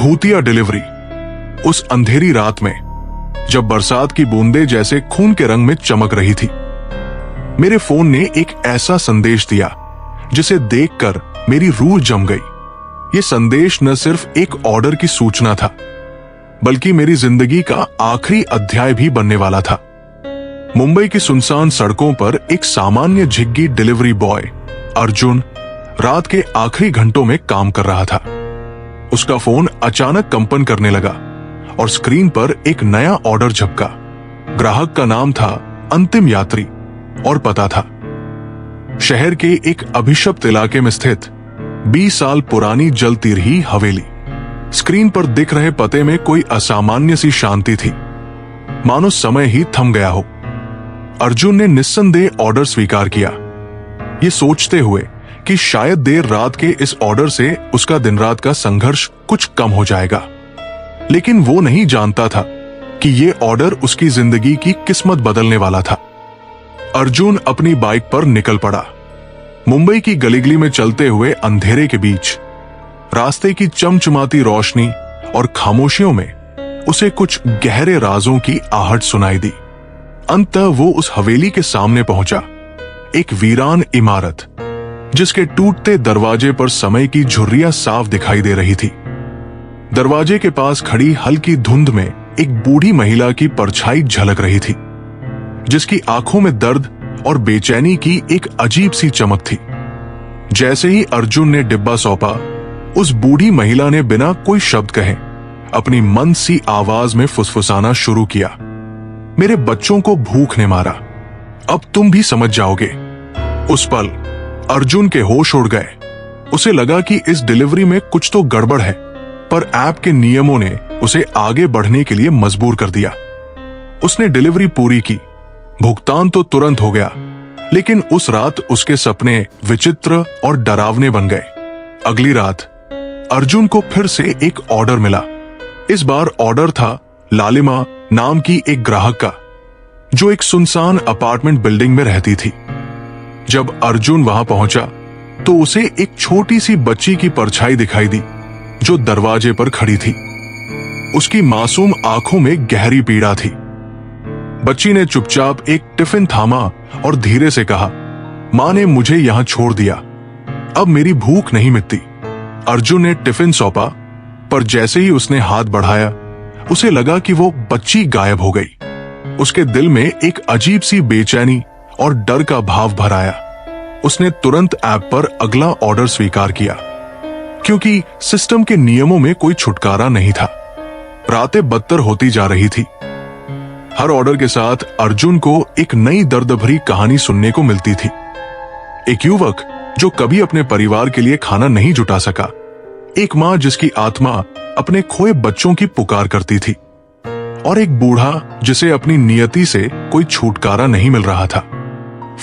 भूतिया डिलीवरी। उस अंधेरी रात में जब बरसात की बूंदें जैसे खून के रंग में चमक रही थी, मेरे फोन ने एक ऐसा संदेश दिया जिसे देखकर मेरी रूह जम गई। ये संदेश न सिर्फ एक ऑर्डर की सूचना था, बल्कि मेरी जिंदगी का आखिरी अध्याय भी बनने वाला था। मुंबई की सुनसान सड़कों पर एक सामान्य झिग्गी डिलीवरी बॉय अर्जुन रात के आखिरी घंटों में काम कर रहा था। उसका फोन अचानक कंपन करने लगा और स्क्रीन पर एक नया ऑर्डर झपका। ग्राहक का नाम था अंतिम यात्री और पता था शहर के एक अभिशप्त इलाके में स्थित 20 साल पुरानी जल तिरही हवेली। स्क्रीन पर दिख रहे पते में कोई असामान्य सी शांति थी, मानो समय ही थम गया हो। अर्जुन ने निस्संदेह ऑर्डर स्वीकार किया, ये सोचते हुए कि शायद देर रात के इस ऑर्डर से उसका दिन रात का संघर्ष कुछ कम हो जाएगा। लेकिन वो नहीं जानता था कि ये ऑर्डर उसकी जिंदगी की किस्मत बदलने वाला था। अर्जुन अपनी बाइक पर निकल पड़ा। मुंबई की गली-गली में चलते हुए अंधेरे के बीच रास्ते की चमचमाती रोशनी और खामोशियों में उसे कुछ गहरे राजों की आहट सुनाई दी। अंततः वो उस हवेली के सामने पहुंचा, एक वीरान इमारत जिसके टूटते दरवाजे पर समय की झुर्रियां साफ दिखाई दे रही थी। दरवाजे के पास खड़ी हल्की धुंध में एक बूढ़ी महिला की परछाई झलक रही थी, जिसकी आंखों में दर्द और बेचैनी की एक अजीब सी चमक थी। जैसे ही अर्जुन ने डिब्बा सौंपा, उस बूढ़ी महिला ने बिना कोई शब्द कहे अपनी मंद सी आवाज में फुसफुसाना शुरू किया, मेरे बच्चों को भूख ने मारा, अब तुम भी समझ जाओगे। उस पल अर्जुन के होश उड़ गए। उसे लगा कि इस डिलीवरी में कुछ तो गड़बड़ है, पर ऐप के नियमों ने उसे आगे बढ़ने के लिए मजबूर कर दिया। उसने डिलीवरी पूरी की, भुगतान तो तुरंत हो गया, लेकिन उस रात उसके सपने विचित्र और डरावने बन गए। अगली रात अर्जुन को फिर से एक ऑर्डर मिला। इस बार ऑर्डर था लालिमा नाम की एक ग्राहक का, जो एक सुनसान अपार्टमेंट बिल्डिंग में रहती थी। जब अर्जुन वहां पहुंचा तो उसे एक छोटी सी बच्ची की परछाई दिखाई दी, जो दरवाजे पर खड़ी थी। उसकी मासूम आंखों में गहरी पीड़ा थी। बच्ची ने चुपचाप एक टिफिन थामा और धीरे से कहा, मां ने मुझे यहां छोड़ दिया, अब मेरी भूख नहीं मिटती। अर्जुन ने टिफिन सौंपा, पर जैसे ही उसने हाथ बढ़ाया, उसे लगा कि वो बच्ची गायब हो गई। उसके दिल में एक अजीब सी बेचैनी और डर का भाव भर आया। उसने तुरंत ऐप पर अगला ऑर्डर स्वीकार किया, क्योंकि सिस्टम के नियमों में कोई छुटकारा नहीं था। रातें बदतर होती जा रही थी। हर ऑर्डर के साथ अर्जुन को एक नई दर्द भरी कहानी सुनने को मिलती थी। एक युवक जो कभी अपने परिवार के लिए खाना नहीं जुटा सका, एक मां जिसकी आत्मा अपने खोए बच्चों की पुकार करती थी, और एक बूढ़ा जिसे अपनी नियति से कोई छुटकारा नहीं मिल रहा था।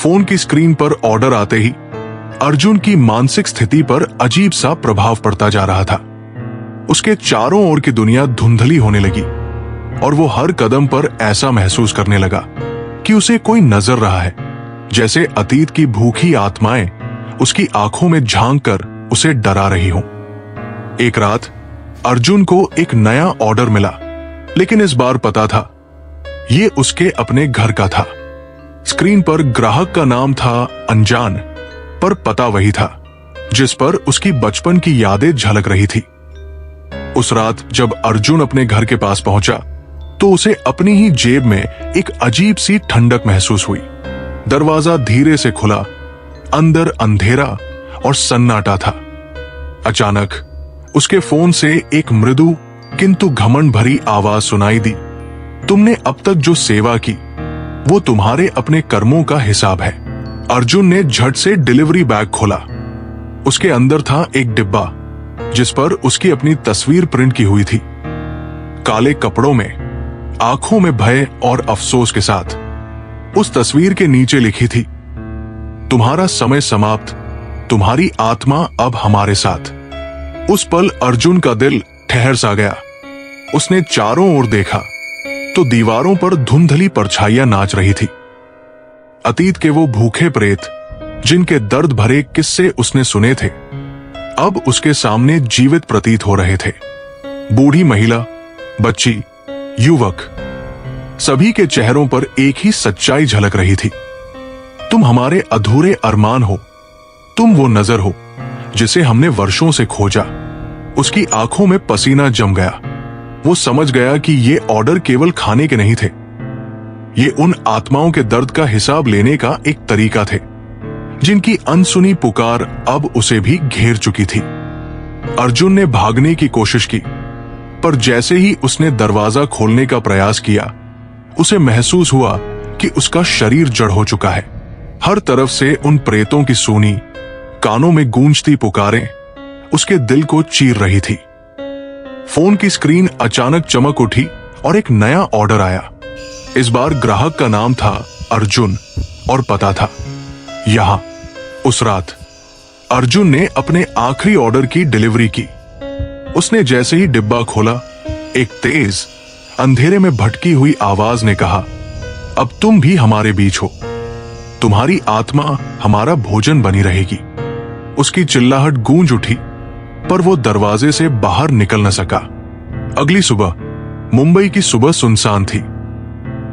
फोन की स्क्रीन पर ऑर्डर आते ही अर्जुन की मानसिक स्थिति पर अजीब सा प्रभाव पड़ता जा रहा था। उसके चारों ओर की दुनिया धुंधली होने लगी और वो हर कदम पर ऐसा महसूस करने लगा कि उसे कोई नजर रहा है, जैसे अतीत की भूखी आत्माएं उसकी आंखों में झांक कर उसे डरा रही हों। एक रात अर्जुन को एक नया ऑर्डर मिला, लेकिन इस बार पता था ये उसके अपने घर का था। स्क्रीन पर ग्राहक का नाम था अनजान, पर पता वही था जिस पर उसकी बचपन की यादें झलक रही थी। उस रात जब अर्जुन अपने घर के पास पहुंचा तो उसे अपनी ही जेब में एक अजीब सी ठंडक महसूस हुई। दरवाजा धीरे से खुला, अंदर अंधेरा और सन्नाटा था। अचानक उसके फोन से एक मृदु किंतु घमंड भरी आवाज सुनाई दी, तुमने अब तक जो सेवा की वो तुम्हारे अपने कर्मों का हिसाब है। अर्जुन ने झट से डिलीवरी बैग खोला। उसके अंदर था एक डिब्बा जिस पर उसकी अपनी तस्वीर प्रिंट की हुई थी। काले कपड़ों में, आंखों में भय और अफसोस के साथ उस तस्वीर के नीचे लिखी थी, तुम्हारा समय समाप्त, तुम्हारी आत्मा अब हमारे साथ। उस पल अर्जुन का दिल ठहर सा गया। उसने चारों ओर देखा तो दीवारों पर धुंधली परछाइयां नाच रही थी। अतीत के वो भूखे प्रेत जिनके दर्द भरे किस्से उसने सुने थे, अब उसके सामने जीवित प्रतीत हो रहे थे। बूढ़ी महिला, बच्ची, युवक, सभी के चेहरों पर एक ही सच्चाई झलक रही थी। तुम हमारे अधूरे अरमान हो, तुम वो नजर हो जिसे हमने वर्षों से खोजा। उसकी आंखों में पसीना जम गया। वो समझ गया कि ये ऑर्डर केवल खाने के नहीं थे, ये उन आत्माओं के दर्द का हिसाब लेने का एक तरीका थे, जिनकी अनसुनी पुकार अब उसे भी घेर चुकी थी। अर्जुन ने भागने की कोशिश की, पर जैसे ही उसने दरवाजा खोलने का प्रयास किया, उसे महसूस हुआ कि उसका शरीर जड़ हो चुका है। हर तरफ से उन प्रेतों की सूनी, कानों में गूंजती पुकारें उसके दिल को चीर रही थी। फोन की स्क्रीन अचानक चमक उठी और एक नया ऑर्डर आया। इस बार ग्राहक का नाम था अर्जुन और पता था यहां। उस रात अर्जुन ने अपने आखिरी ऑर्डर की डिलीवरी की। उसने जैसे ही डिब्बा खोला, एक तेज अंधेरे में भटकी हुई आवाज ने कहा, अब तुम भी हमारे बीच हो, तुम्हारी आत्मा हमारा भोजन बनी रहेगी। उसकी चिल्लाहट गूंज उठी, पर वो दरवाजे से बाहर निकल न सका। अगली सुबह मुंबई की सुबह सुनसान थी।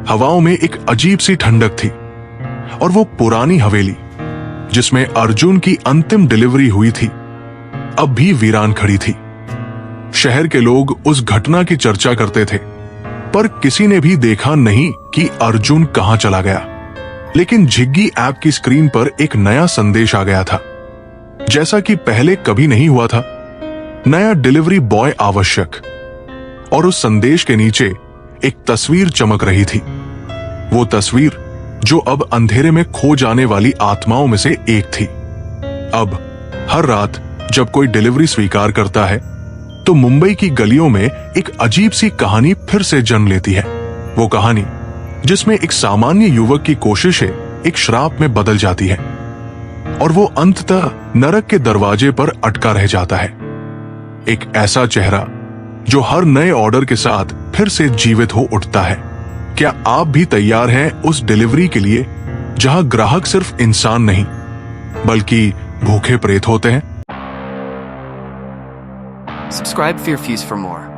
हवाओं में एक अजीब सी ठंडक थी और वो पुरानी हवेली जिसमें अर्जुन की अंतिम डिलीवरी हुई थी, अब भी वीरान खड़ी थी। शहर के लोग उस घटना की चर्चा करते थे, पर किसी ने भी देखा नहीं कि अर्जुन कहां चला गया। लेकिन झिग्गी ऐप की स्क्रीन पर एक नया संदेश आ गया था, जैसा कि पहले कभी नहीं हुआ था। नया डिलीवरी बॉय आवश्यक। और उस संदेश के नीचे एक तस्वीर चमक रही थी। वो तस्वीर जो अब अंधेरे में खो जाने वाली आत्माओं में से एक थी। अब हर रात जब कोई डिलीवरी स्वीकार करता है, तो मुंबई की गलियों में एक अजीब सी कहानी फिर से जन्म लेती है। वो कहानी जिसमें एक सामान्य युवक की कोशिशें एक श्राप में बदल जाती है और वो अंततः नरक के दरवाजे पर अटका रह जाता है। एक ऐसा चेहरा जो हर नए ऑर्डर के साथ फिर से जीवित हो उठता है। क्या आप भी तैयार हैं उस डिलीवरी के लिए जहां ग्राहक सिर्फ इंसान नहीं बल्कि भूखे प्रेत होते हैं? Subscribe Fear Fuse for more.